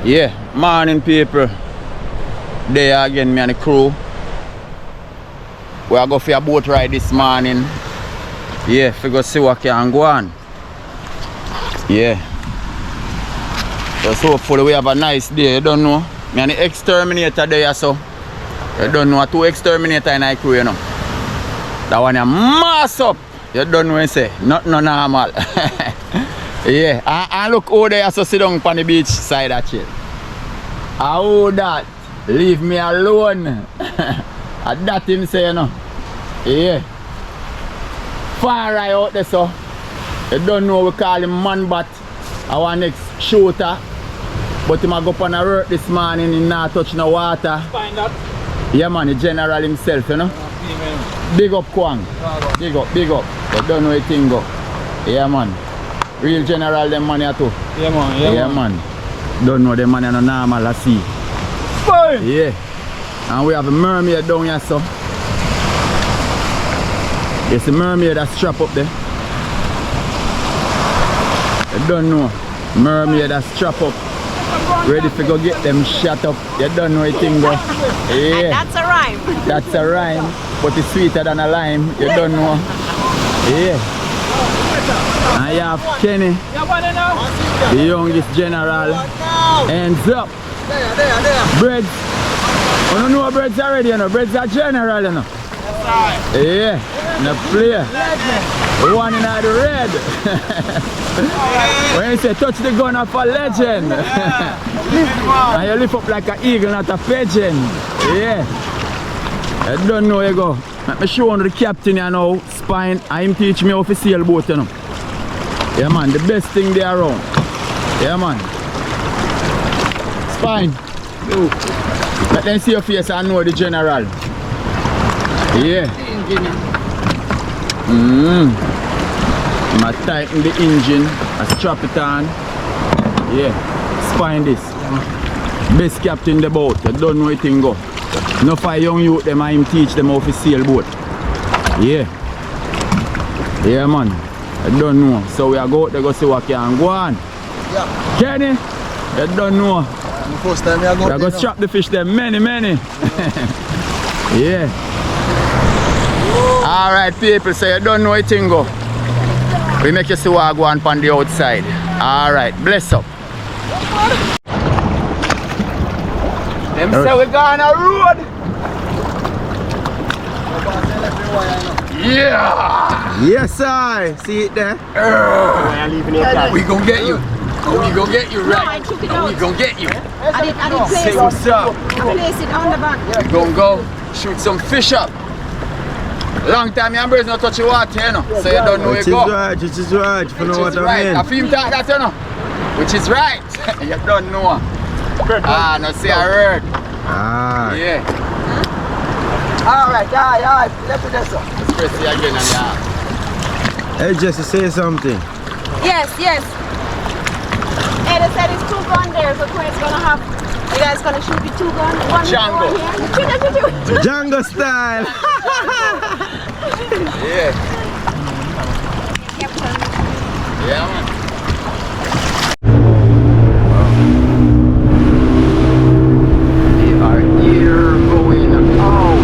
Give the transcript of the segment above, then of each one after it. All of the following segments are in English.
Yeah, morning people. There again, me and the crew. We are going for a boat ride this morning. Yeah, for go see what can go on. Yeah. So hopefully we have a nice day, you don't know. Me and the exterminator there, so. You don't know, 2 exterminator in the crew, you know. That one is mass up. You don't know what I say. Not no normal. Yeah, and look over there, so sit down on the beach side of chill. How that? Leave me alone. That him say, you know. Yeah. Far right out there, so. You don't know, we call him man bat. Our next shooter. But he might go up on a work this morning, he not touch no water. Find that. Yeah man, the general himself, you know. Big up Kwang. Big up, big up. You don't know a thing go. Yeah man. Real general them money too. Yeah man, yeah man. Don't know them money no normal I see. Fine. Yeah. And we have a mermaid down here, so. There's a mermaid that's strapped up there. You don't know. Mermaid that's strapped up. Ready to go get them shut up. You don't know a thing go. Yeah. And that's a rhyme. That's a rhyme. But it's sweeter than a lime. You don't know. Yeah. And you have Kenny, the youngest general. Hands up. Breads. You don't know Breads already, you know. Breads are general, you know. Yeah. No player. One in the red. When you say touch the gun of a legend. And you lift up like an eagle, not a pigeon. Yeah. I don't know you go. Let me show you the captain you know, spine. And him teach me how to sail boat, you know. Yeah man, the best thing there around. Yeah man. Spine. Let them see your face and know the general. Yeah. I tighten the engine, I strap it on. Yeah. Spine this. Best captain the boat. You don't know anything go. No for young youth them and him teach them how to sail boat. Yeah. Yeah man. I don't know. So we are go out there go see what can go on. Yeah. Kenny, you don't know. The first time we are go strap the fish there many. Yeah. Alright people, so you don't know anything go. We make you see what I go on the outside. Alright, bless up. Them say we go on a road. Yeah! Yes I see it there. We gon' get you. We gon' get you right. We gon' get you. I did place Say what's up. I place it on the back. We gon' go shoot some fish up. Long time your birds not touch the water, you know. So you don't know where you go. Which is right, if you know what I mean. I feel that, you know. Which is right. You don't know. Ah, no see a word. Ah. Yeah. Alright, yeah, let's do this. Let's press it again and yeah. Hey Jesse, say something. Yes. Hey, they said it's 2 guns there, so Queen's gonna have. You guys gonna shoot with 2 guns? One Django. here. Django style. Yeah. Yeah, man. We are here going out.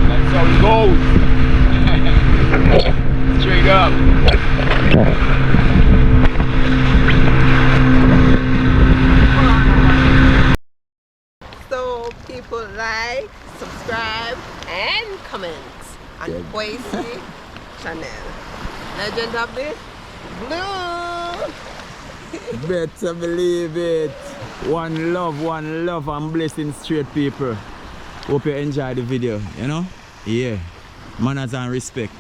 That's how it goes. Straight up. So people like, subscribe, and comment on Boise channel. Legend of the Blue. Better believe it. One love, and blessing straight people. Hope you enjoy the video, you know? Yeah. Manners and respect.